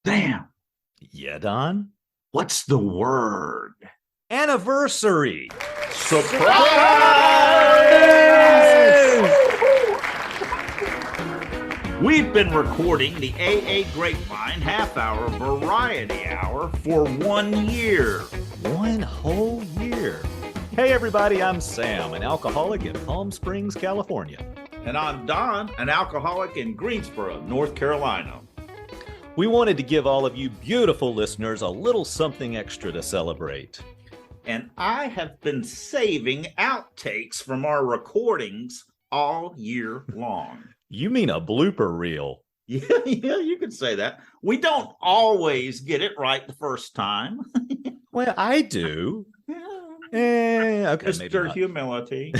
Damn. Yeah, Don? What's the word? Anniversary. Surprise! We've been recording the AA Grapevine half-hour variety hour for 1 year. 1 whole year. Hey, everybody, I'm Sam, an alcoholic in Palm Springs, California. And I'm Don, an alcoholic in Greensboro, North Carolina. We wanted to give all of you beautiful listeners a little something extra to celebrate. And I have been saving outtakes from our recordings all year long. You mean a blooper reel? Yeah, you could say that. We don't always get it right the first time. Well, I do. Okay, Mr. Humility.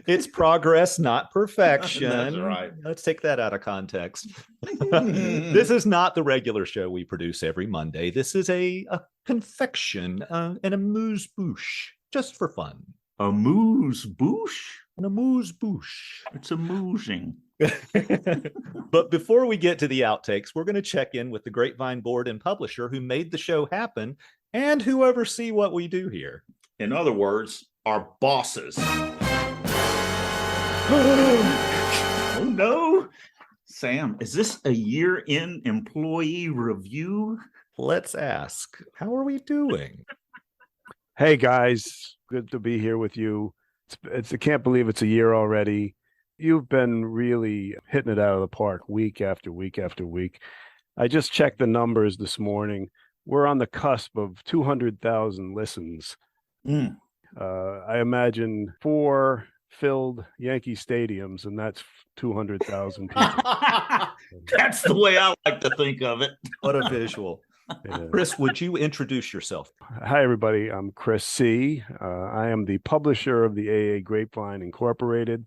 It's progress, not perfection. That's right. Let's take that out of context. This is not the regular show we produce every Monday. This is a confection, an amuse-bouche, just for fun. Amuse-bouche? An amuse-bouche. It's amusing. But before we get to the outtakes, we're going to check in with the Grapevine board and publisher who made the show happen and who oversee what we do here. In other words, our bosses. Oh no! Sam, is this a year-end employee review? Let's ask, how are we doing? Hey guys, good to be here with you. I can't believe it's a year already. You've been really hitting it out of the park week after week after week. I just checked the numbers this morning. We're on the cusp of 200,000 listens. I imagine 4 filled Yankee stadiums, and that's 200,000 people. That's the way I like to think of it. What a visual. Yeah. Chris, would you introduce yourself? Hi, everybody. I'm Chris C. I am the publisher of the AA Grapevine Incorporated.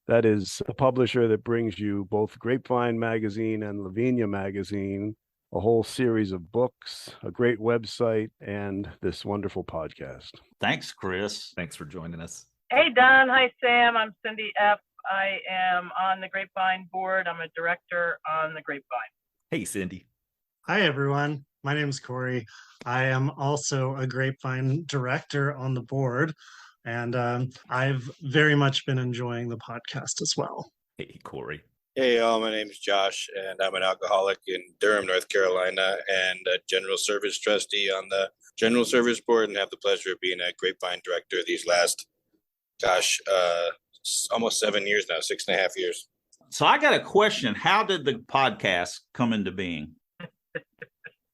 That is a publisher that brings you both Grapevine Magazine and Lavinia Magazine, a whole series of books, a great website, and this wonderful podcast. Thanks, Chris. Thanks for joining us. Hey, Don. Hi, Sam. I'm Cindy F. I am on the Grapevine board. I'm a director on the Grapevine. Hey, Cindy. Hi, everyone. My name is Corey. I am also a Grapevine director on the board, and I've very much been enjoying the podcast as well. Hey, Corey. Hey, y'all. My name is Josh, and I'm an alcoholic in Durham, North Carolina, and a general service trustee on the general service board, and have the pleasure of being a Grapevine director these last, almost 7 years now, 6.5 years. So I got a question. How did the podcast come into being?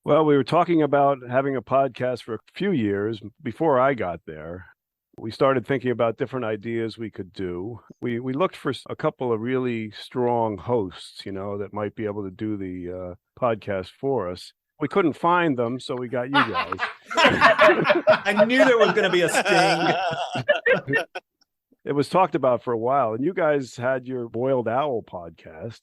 Well, we were talking about having a podcast for a few years before I got there. We started thinking about different ideas we could do. We looked for a couple of really strong hosts, that might be able to do the podcast for us. We couldn't find them, so we got you guys. I knew there was going to be a sting. It was talked about for a while, and you guys had your Boiled Owl podcast,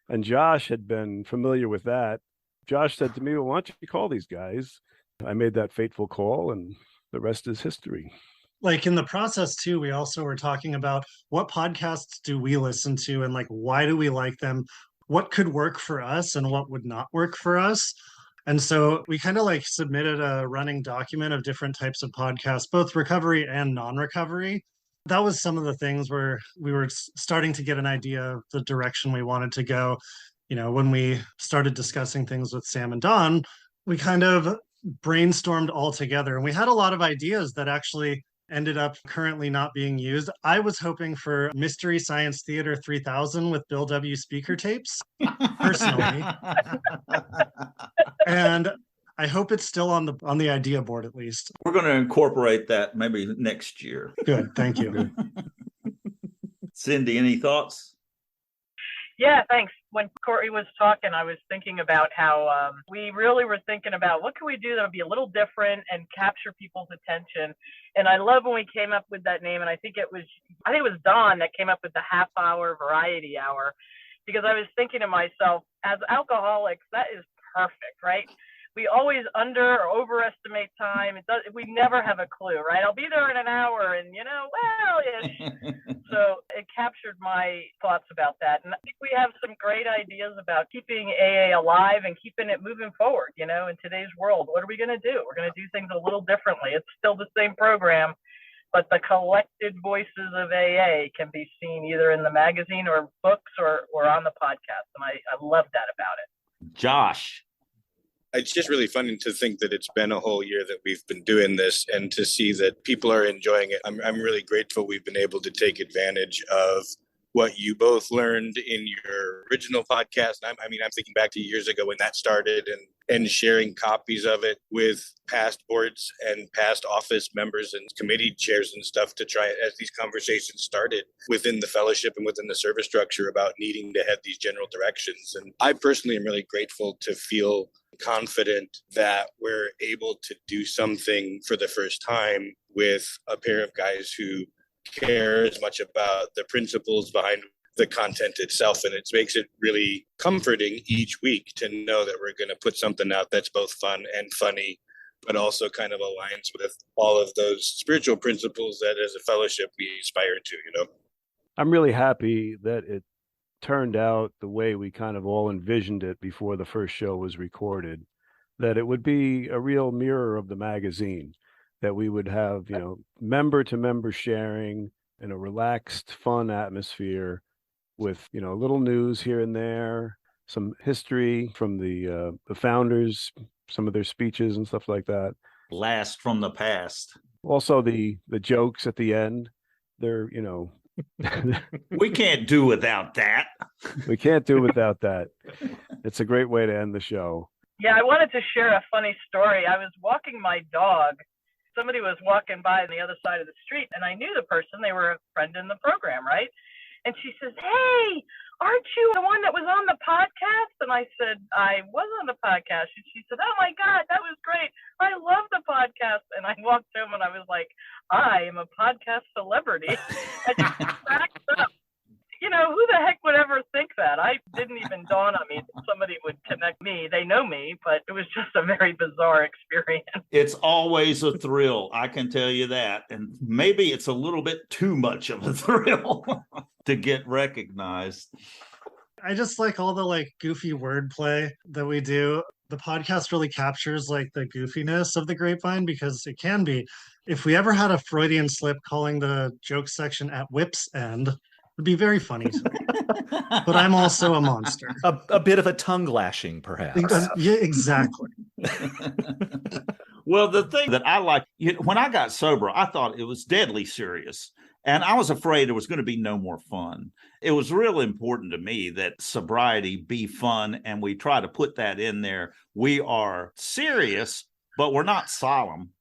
and Josh had been familiar with that. Josh said to me, well, why don't you call these guys? I made that fateful call, and the rest is history. Like in the process too, we also were talking about what podcasts do we listen to and why do we like them? What could work for us and what would not work for us? And so we kind of submitted a running document of different types of podcasts, both recovery and non-recovery. That was some of the things where we were starting to get an idea of the direction we wanted to go. When we started discussing things with Sam and Don, we kind of brainstormed all together, and we had a lot of ideas that actually ended up currently not being used. I was hoping for Mystery Science Theater 3000 with Bill W. speaker tapes, personally. And I hope it's still on the idea board at least. We're going to incorporate that maybe next year. Good, thank you. Cindy, any thoughts? Yeah, thanks. When Corey was talking, I was thinking about how we really were thinking about what can we do that would be a little different and capture people's attention. And I love when we came up with that name. And I think it was Don that came up with the half-hour variety hour, because I was thinking to myself, as alcoholics, that is perfect, right? we always under or overestimate time. We never have a clue, right? I'll be there in an hour, and So it captured my thoughts about that. And I think we have some great ideas about keeping AA alive and keeping it moving forward, in today's world. What are we going to do? We're going to do things a little differently. It's still the same program, but the collected voices of AA can be seen either in the magazine or books or on the podcast. And I love that about it. Josh. It's just really funny to think that it's been a whole year that we've been doing this, and to see that people are enjoying it. I'm really grateful we've been able to take advantage of what you both learned in your original podcast. I'm thinking back to years ago when that started, and sharing copies of it with past boards and past office members and committee chairs and stuff to try, as these conversations started within the fellowship and within the service structure about needing to head these general directions. And I personally am really grateful to feel confident that we're able to do something for the first time with a pair of guys who care as much about the principles behind the content itself. And it makes it really comforting each week to know that we're going to put something out that's both fun and funny, but also kind of aligns with all of those spiritual principles that as a fellowship we aspire to. I'm really happy that it turned out the way we kind of all envisioned it before the first show was recorded, that it would be a real mirror of the magazine, that we would have, member to member sharing in a relaxed, fun atmosphere with, a little news here and there, some history from the founders, some of their speeches and stuff like that. Blast from the past. Also the jokes at the end. They're, we can't do without that. We can't do without that. It's a great way to end the show. Yeah, I wanted to share a funny story. I was walking my dog. Somebody was walking by on the other side of the street, and I knew the person. They were a friend in the program, right? And she says, "Hey, aren't you the one that was on the podcast?" And I said, "I was on the podcast." And she said, "Oh my God, that was great. I love the podcast." And I walked home and I was like, "I am a podcast celebrity." I just cracked up. Who the heck would ever think that? I didn't even dawn on me that somebody would connect me. They know me, but it was just a very bizarre experience. It's always a thrill, I can tell you that. And maybe it's a little bit too much of a thrill to get recognized. I just like all the goofy wordplay that we do. The podcast really captures the goofiness of the Grapevine, because it can be. If we ever had a Freudian slip calling the joke section at Whip's End, would be very funny to me. But I'm also a monster. A bit of a tongue lashing, perhaps. Yeah, exactly. Well, the thing that I like, when I got sober, I thought it was deadly serious. And I was afraid there was going to be no more fun. It was real important to me that sobriety be fun, and we try to put that in there. We are serious, but we're not solemn.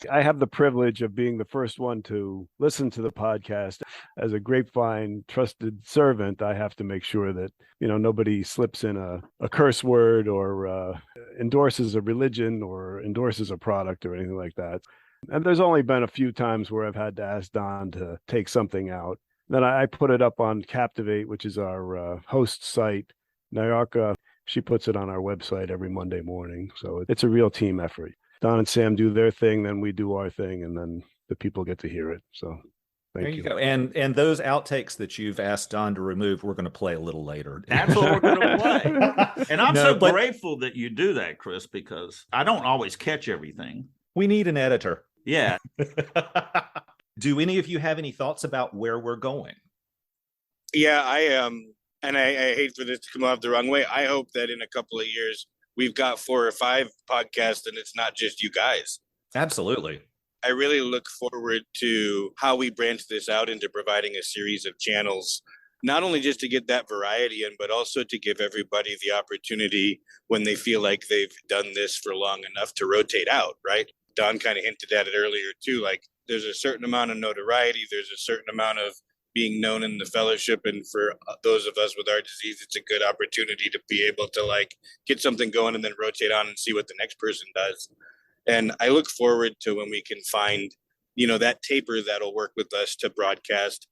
I have the privilege of being the first one to listen to the podcast. As a Grapevine trusted servant, I have to make sure that, nobody slips in a curse word or endorses a religion or endorses a product or anything like that. And there's only been a few times where I've had to ask Don to take something out. Then I put it up on Captivate, which is our host site. Nyarka, she puts it on our website every Monday morning. So it's a real team effort. Don and Sam do their thing, then we do our thing, and then the people get to hear it. So thank you. There you go. And those outtakes that you've asked Don to remove, we're going to play a little later. That's what we're going to play. And I'm grateful that you do that, Chris, because I don't always catch everything. We need an editor. Yeah. Do any of you have any thoughts about where we're going? Yeah, I am. And I hate for this to come off the wrong way. I hope that in a couple of years, we've got 4 or 5 podcasts and it's not just you guys. Absolutely. I really look forward to how we branch this out into providing a series of channels, not only just to get that variety in, but also to give everybody the opportunity when they feel like they've done this for long enough to rotate out, right? Don kind of hinted at it earlier too, there's a certain amount of notoriety, there's a certain amount of being known in the fellowship, and for those of us with our disease, it's a good opportunity to be able to get something going and then rotate on and see what the next person does. And I look forward to when we can find that taper that'll work with us to broadcast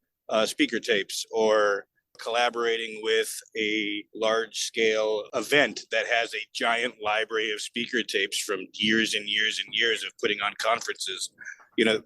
speaker tapes or collaborating with a large scale event that has a giant library of speaker tapes from years and years and years of putting on conferences.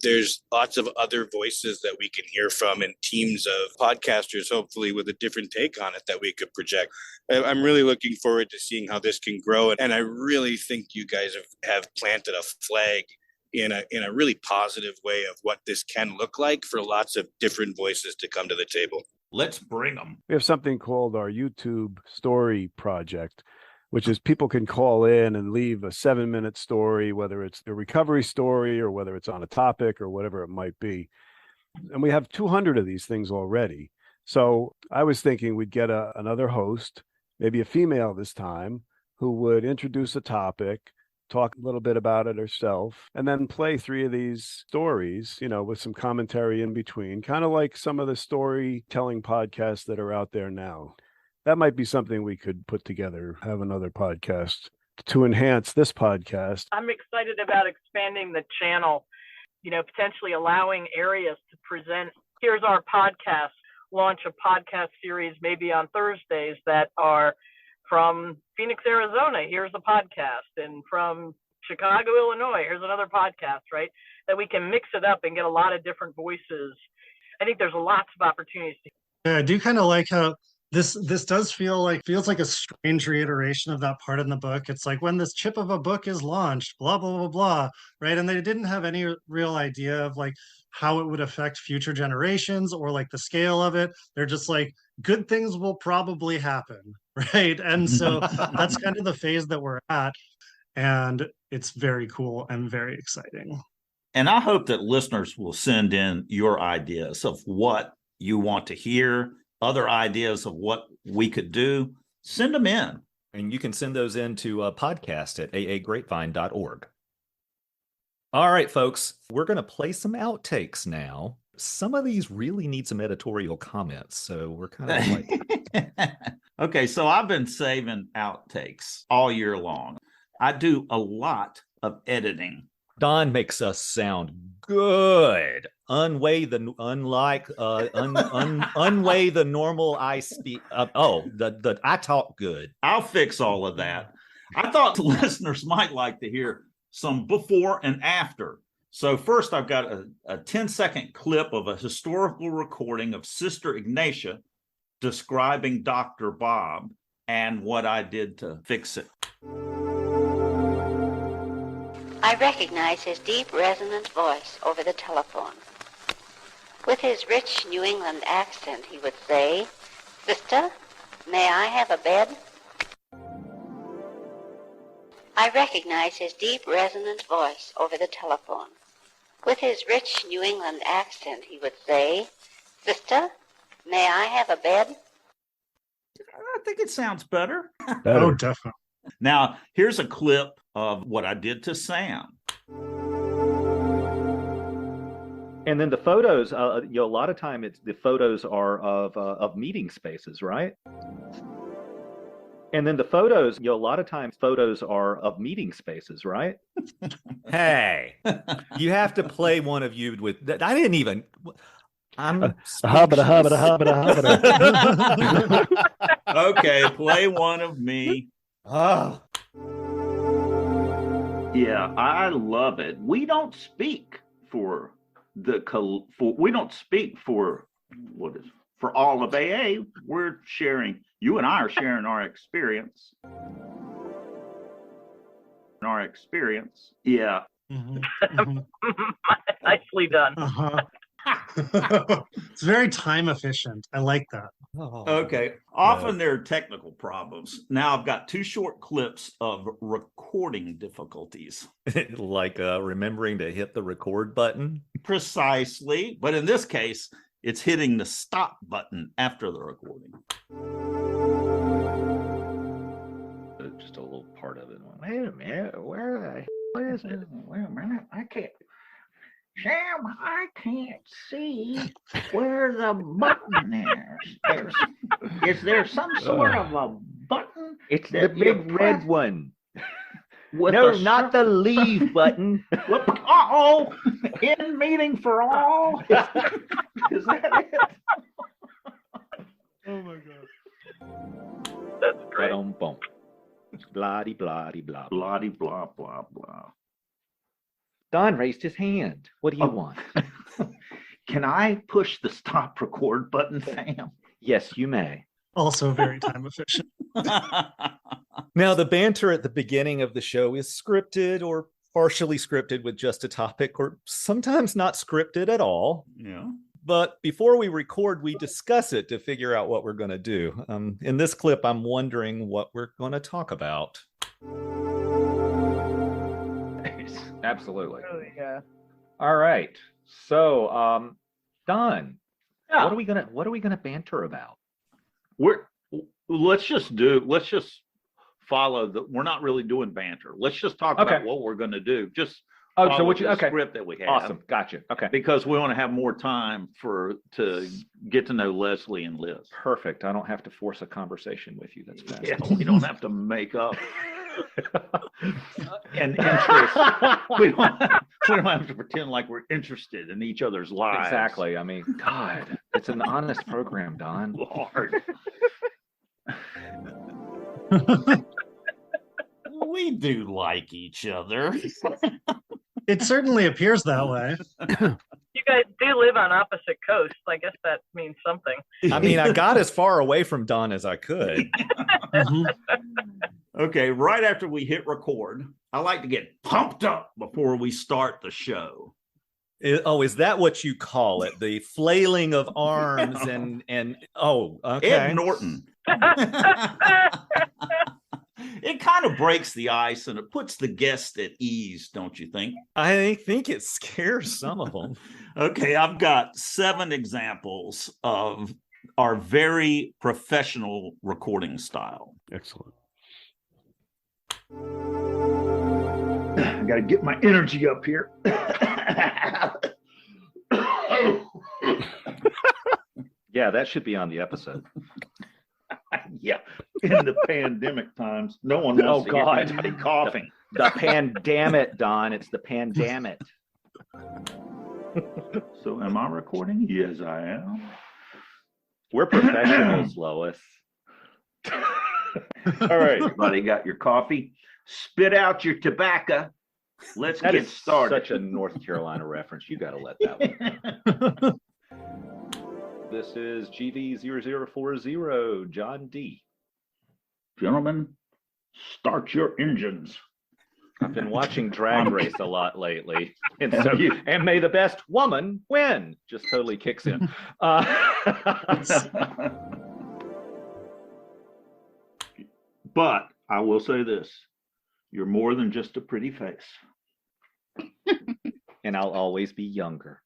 There's lots of other voices that we can hear from and teams of podcasters, hopefully with a different take on it that we could project. I'm really looking forward to seeing how this can grow. And I really think you guys have planted a flag in a really positive way of what this can look like for lots of different voices to come to the table. Let's bring them. We have something called our YouTube story project, which is people can call in and leave a 7-minute story, whether it's a recovery story or whether it's on a topic or whatever it might be. And we have 200 of these things already. So I was thinking we'd get another host, maybe a female this time, who would introduce a topic, talk a little bit about it herself, and then play 3 of these stories, with some commentary in between, kind of like some of the storytelling podcasts that are out there now. That might be something we could put together, have another podcast to enhance this podcast. I'm excited about expanding the channel, potentially allowing areas to present. Here's our podcast, launch a podcast series maybe on Thursdays that are from Phoenix, Arizona. Here's a podcast. And from Chicago, Illinois, here's another podcast, right? That we can mix it up and get a lot of different voices. I think there's lots of opportunities. Yeah, I do kind of like how this does feels like a strange reiteration of that part in the book. It's like when this chip of a book is launched, blah, blah, blah, blah, right? And they didn't have any real idea of like how it would affect future generations or like the scale of it. They're just like, good things will probably happen, right? And so that's kind of the phase that we're at. And it's very cool and very exciting. And I hope that listeners will send in your ideas of what you want to hear, other ideas of what we could do. Send them in. And you can send those in to a podcast at aagrapevine.org. All right, folks, we're going to play some outtakes now. Some of these really need some editorial comments, so we're kind of like... Okay, so I've been saving outtakes all year long. I do a lot of editing. Don makes us sound good. Unweigh the normal I speak. I talk good. I'll fix all of that. I thought the listeners might like to hear some before and after. So first, I've got a 10-second clip of a historical recording of Sister Ignatia describing Dr. Bob and what I did to fix it. I recognize his deep, resonant voice over the telephone. With his rich New England accent, he would say, "Sister, may I have a bed?" I recognize his deep, resonant voice over the telephone. With his rich New England accent, he would say, "Sister, may I have a bed?" I think it sounds better. Oh, definitely. Now, here's a clip of what I did to Sam. And then the photos, a lot of time the photos are of meeting spaces, right? And then the photos, a lot of times photos are of meeting spaces, right? Hey, you have to play one of you with that. I didn't even. I'm Okay, play one of me. Oh. Yeah, I love it. We don't speak for all of AA. We're sharing. You and I are sharing our experience. Yeah. Mm-hmm. Mm-hmm. Nicely done. Uh-huh. It's very time efficient. I like that. Okay. Often there are technical problems. Now I've got 2 short clips of recording difficulties. Like remembering to hit the record button. Precisely. But in this case, it's hitting the stop button after the recording. Just a little part of it. Wait a minute. Where the hell is it? Wait a minute. I can't. Sam, I can't see where the button is. Is there some sort of a button? It's the big red one. No, not the leave button. Uh-oh! In meeting for all? Is that it? Oh my god. That's great. Boom. Blah-de, blah-de, blah. Blah, blah, blah, blah. Don raised his hand. What do you Oh. want? Can I push the stop record button, Sam? Yes, you may. Also very time efficient. Now, the banter at the beginning of the show is scripted or partially scripted with just a topic, or sometimes not scripted at all. Yeah. But before we record, we discuss it to figure out what we're going to do. In this clip, I'm wondering what we're going to talk about. Absolutely. Oh, yeah. All right. So, Don, Yeah. what are we gonna banter about? Let's just follow we're not really doing banter. Let's just talk about what we're going to do. Just follow the script that we have. Awesome. Gotcha. Okay. Because we want to have more time to get to know Leslie and Liz. Perfect. I don't have to force a conversation with you. That's fast. Yeah, we don't have to make up an interest. We don't have to pretend like we're interested in each other's lives. Exactly. I mean, God, it's an honest program, Don. Lord. We do like each other. It certainly appears that way. You guys do live on opposite coasts. I guess that means something. I mean, I got as far away from Don as I could. Mhm. Okay, right after we hit record, I like to get pumped up before we start the show. Is that what you call it? The flailing of arms and okay. Ed Norton. It kind of breaks the ice and it puts the guest at ease, don't you think? I think it scares some of them. Okay, I've got 7 examples of our very professional recording style. Excellent. I got to get my energy up here. Yeah, that should be on the episode. Yeah, in the pandemic times, no one wants to hear anybody coughing. The pandamit, Don. It's the pandamit. So am I recording? Yes, I am. We're professionals, Lois. All right, everybody got your coffee? Spit out your tobacco. Let's That get is started. such a North Carolina reference. You got to let that one. This is GV0040, John D. Gentlemen, start your engines. I've been watching Drag Race a lot lately. And may the best woman win. Just totally kicks in. But I will say this. You're more than just a pretty face. And I'll always be younger.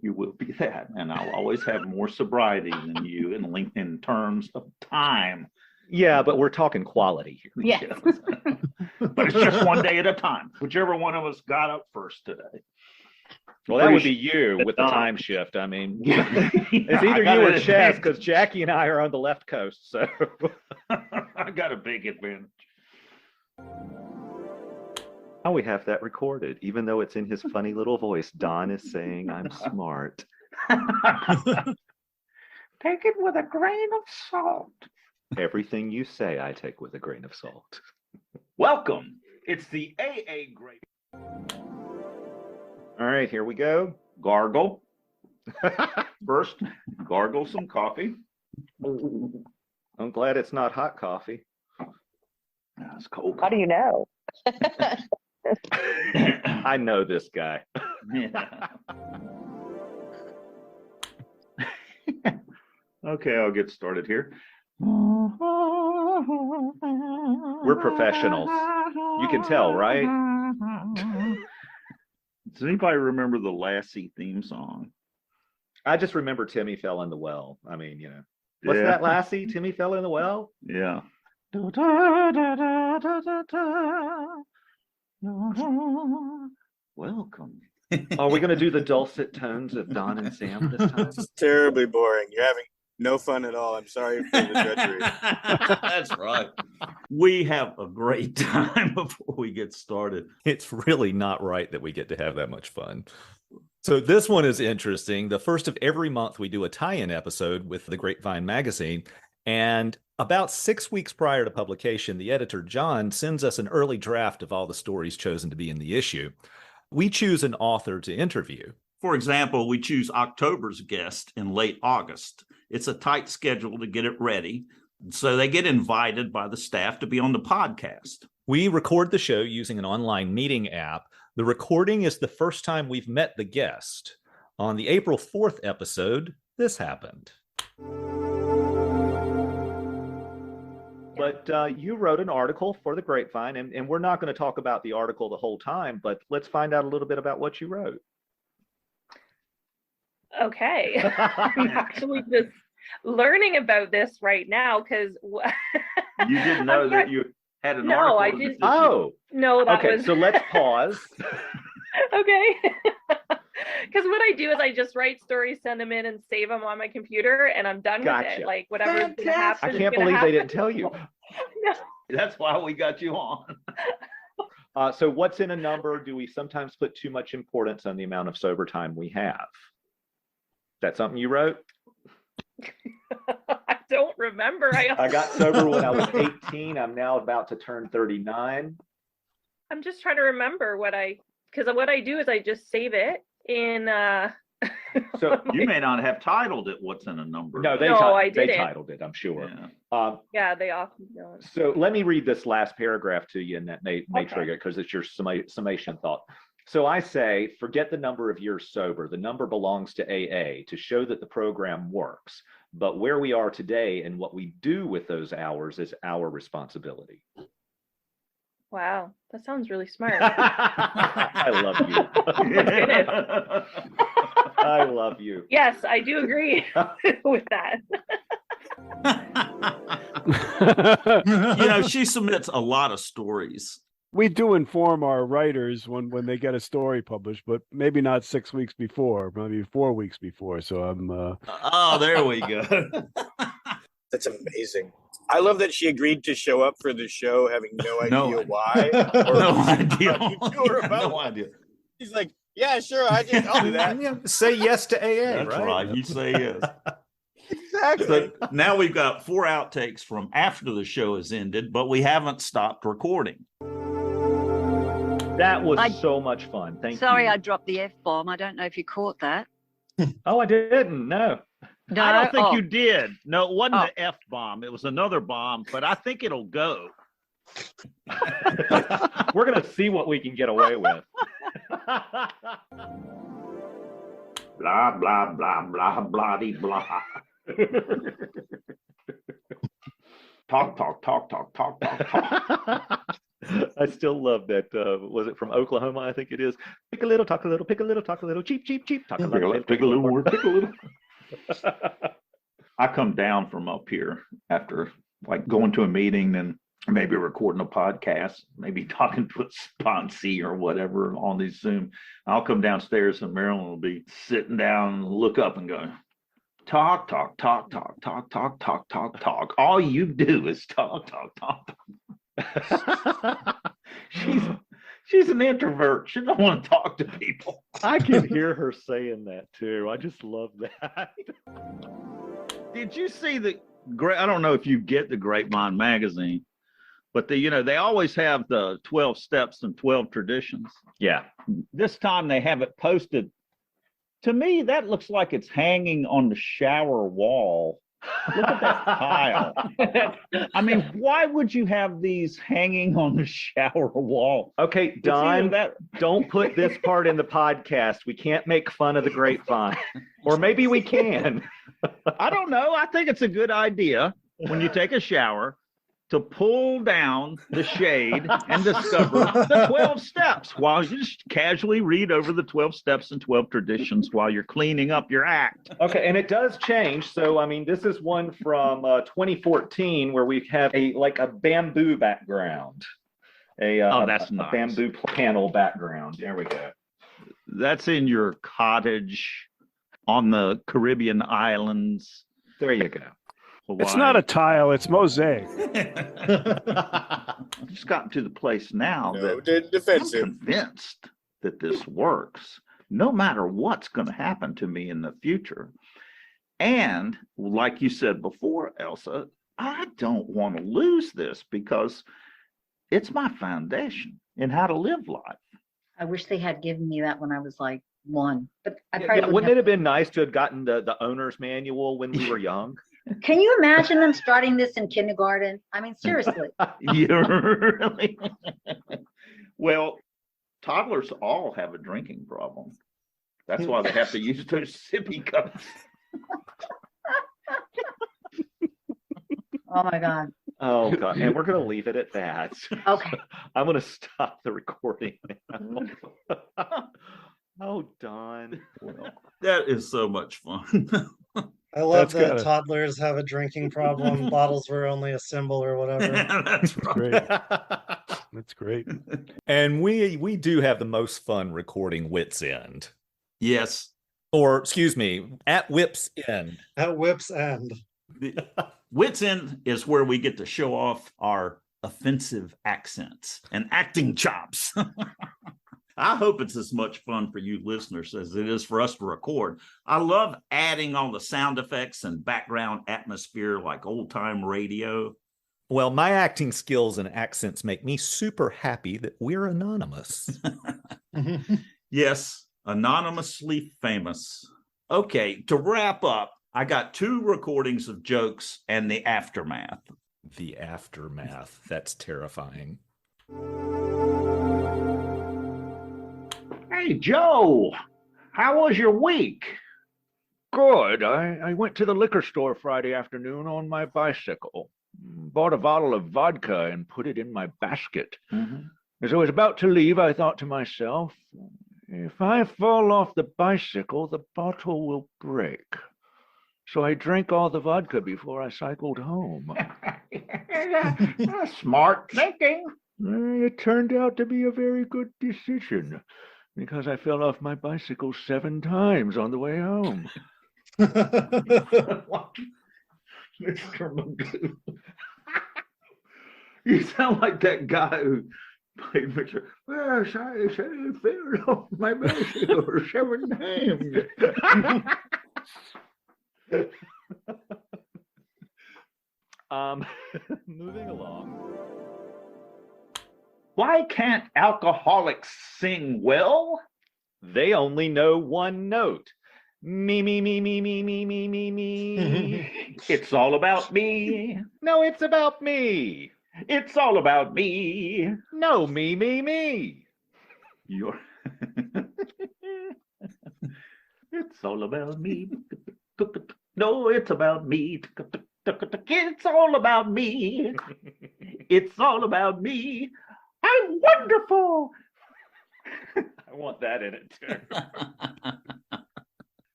You will be that. And I'll always have more sobriety than you in terms of time. Yeah, but we're talking quality here. Yes. But it's just one day at a time. Whichever one of us got up first today. Well, that would be you with the time shift. I mean, it's either you or Chess, because Jackie and I are on the left coast. So I got a big advantage. oh, we have that recorded, even though it's in his funny little voice. Don is saying, "I'm smart." Take it with a grain of salt. Everything you say, I take with a grain of salt. Welcome. It's the AA Grape. All right, here we go. Gargle. First, gargle some coffee. I'm glad it's not hot coffee. It's cold. How do you know? I know this guy. Yeah. Okay, I'll get started here. We're professionals. You can tell, right? Does anybody remember the Lassie theme song? I just remember Timmy fell in the well. I mean, you know. What's that, Lassie? Timmy fell in the well? Yeah. Welcome. Are we going to do the dulcet tones of Don and Sam this time? This is terribly boring. You're having no fun at all. I'm sorry for the drudgery. That's right. We have a great time before we get started. It's really not right that we get to have that much fun. So this one is interesting. The first of every month, we do a tie-in episode with the Grapevine magazine. And about 6 weeks prior to publication, the editor, John, sends us an early draft of all the stories chosen to be in the issue. We choose an author to interview. For example, we choose October's guest in late August. It's a tight schedule to get it ready. So they get invited by the staff to be on the podcast. We record the show using an online meeting app. The recording is the first time we've met the guest. On the April 4th episode, this happened. But you wrote an article for the Grapevine, and we're not going to talk about the article the whole time, but let's find out a little bit about what you wrote. Okay. I'm actually just learning about this right now because You didn't know that you had an article? No, I didn't. Oh. No, that okay, was... so let's pause. Okay. Because what I do is I just write stories, send them in, and save them on my computer, and I'm done with it. Like, whatever's going to happen. I can't believe they didn't tell you. No. That's why we got you on. So what's in a number? Do we sometimes put too much importance on the amount of sober time we have? Is that something you wrote? I don't remember. I got sober when I was 18. I'm now about to turn 39. I'm just trying to remember because what I do is I just save it in So you may not have titled it "What's in a Number." No, they titled it, I'm sure. Yeah, yeah, they often don't. So let me read this last paragraph to you, and that may trigger it because it's your summation thought. So I say, forget the number of years sober. The number belongs to AA to show that the program works. But where we are today and what we do with those hours is our responsibility. Wow, that sounds really smart. I love you. Oh my goodness. I love you. Yes, I do agree with that. She submits a lot of stories. We do inform our writers when they get a story published, but maybe not 6 weeks before, maybe 4 weeks before. So I'm. Oh, there we go. That's amazing. I love that she agreed to show up for the show, having no idea why. No idea. No idea. She's like, yeah, sure, I'll do that. Say yes to AA. That's right. You say yes. Exactly. So now we've got 4 outtakes from after the show has ended, but we haven't stopped recording. That was so much fun. Thank you. Sorry, I dropped the F-bomb. I don't know if you caught that. Oh, I didn't. No. No, I don't think you did. No, it wasn't the F-bomb. It was another bomb, but I think it'll go. We're going to see what we can get away with. Blah, blah, blah, blah, blah-de, blah. Talk, talk, talk, talk, talk, talk, talk. I still love that. Was it from Oklahoma? I think it is. Pick a little, talk a little, pick a little, talk a little, cheap, cheap, cheap. Talk a little, pick a little more, pick a little. I come down from up here after going to a meeting and maybe recording a podcast, maybe talking to a sponsee or whatever on these Zoom. I'll come downstairs and Marilyn will be sitting down and look up and go, talk, talk, talk, talk, talk, talk, talk, talk, talk. All you do is talk, talk, talk, talk. She's an introvert. She don't want to talk to people. I can hear her saying that too. I just love that. Did you see I don't know if you get the Grapevine magazine, but they always have the 12 steps and 12 traditions. Yeah. This time they have it posted. To me, that looks like it's hanging on the shower wall. Look at that tile. I mean, why would you have these hanging on the shower wall? Okay, Don, don't put this part in the podcast. We can't make fun of the Grapevine. Or maybe we can. I don't know. I think it's a good idea when you take a shower to pull down the shade and discover the 12 steps while you just casually read over the 12 steps and 12 traditions while you're cleaning up your act. Okay, and it does change. So, I mean, this is one from 2014 where we have a bamboo background. That's nice. A bamboo panel background. There we go. That's in your cottage on the Caribbean islands. There you go. Hawaii. It's not a tile, it's mosaic. I've just gotten to the place now that defensive. I'm convinced that this works no matter what's going to happen to me in the future. And like you said before, Elsa, I don't want to lose this because it's my foundation in how to live life. I wish they had given me that when I was like 1, but I probably wouldn't it have been nice to have gotten the owner's manual when we were young? Can you imagine them starting this in kindergarten? I mean, seriously. Really? Well, toddlers all have a drinking problem. That's why they have to use those sippy cups. Oh my God. Oh God. And we're going to leave it at that. Okay. I'm going to stop the recording now. Oh, Don. Well, that is so much fun. I love that toddlers have a drinking problem. Bottles were only a symbol or whatever. That's Great. That's great. And we do have the most fun recording Wits End. Yes. Or, excuse me, at Whip's End. At Whip's End. Wits End is where we get to show off our offensive accents and acting chops. I hope it's as much fun for you listeners as it is for us to record. I love adding all the sound effects and background atmosphere like old-time radio. Well, my acting skills and accents make me super happy that we're anonymous. Yes, anonymously famous. Okay, to wrap up, I got 2 recordings of jokes and the aftermath. The aftermath. That's terrifying. Hey, Joe, how was your week? Good. I went to the liquor store Friday afternoon on my bicycle. Bought a bottle of vodka and put it in my basket. Mm-hmm. As I was about to leave, I thought to myself, if I fall off the bicycle, the bottle will break. So I drank all the vodka before I cycled home. Smart thinking. It turned out to be a very good decision because I fell off my bicycle 7 times on the way home. Mr. Magoo. You sound like that guy who played Mr. Yes, I fell off my bicycle 7 times. Moving along. Why can't alcoholics sing well? They only know one note. Me, me, me, me, me, me, me, me, me. It's all about me. No, it's about me. It's all about me. No, me, me, me. You're It's all about me. No, it's about me. It's all about me. It's all about me. I'm wonderful. I want that in it too.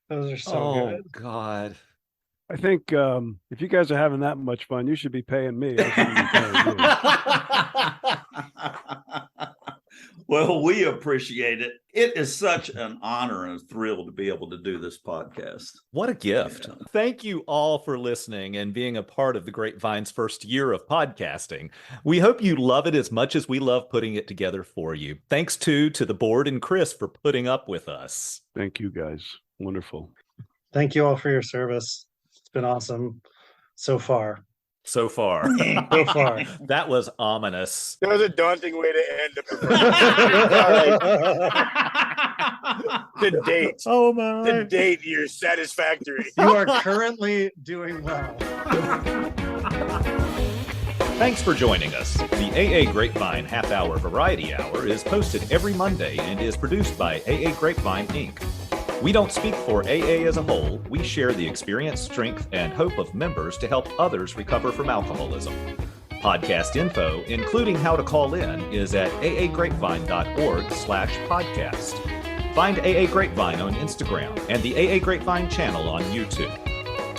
Those are so good. Oh God. I think if you guys are having that much fun, you should be paying me. I shouldn't be paying you. Well, we appreciate it. It is such an honor and a thrill to be able to do this podcast. What a gift. Yeah. Thank you all for listening and being a part of the Grapevine's first year of podcasting. We hope you love it as much as we love putting it together for you. Thanks to the board and Chris for putting up with us. Thank you guys. Wonderful. Thank you all for your service. It's been awesome so far. So far. So far. That was ominous. That was a daunting way to end the date. Oh my. The date, you're satisfactory. You are currently doing well. Thanks for joining us. The AA Grapevine Half-Hour Variety Hour is posted every Monday and is produced by AA Grapevine, Inc. We don't speak for AA as a whole. We share the experience, strength, and hope of members to help others recover from alcoholism. Podcast info, including how to call in, is at aagrapevine.org/podcast. Find AA Grapevine on Instagram and the AA Grapevine channel on YouTube.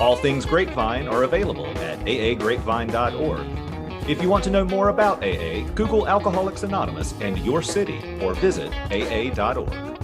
All things Grapevine are available at aagrapevine.org. If you want to know more about AA, Google Alcoholics Anonymous and your city or visit aa.org.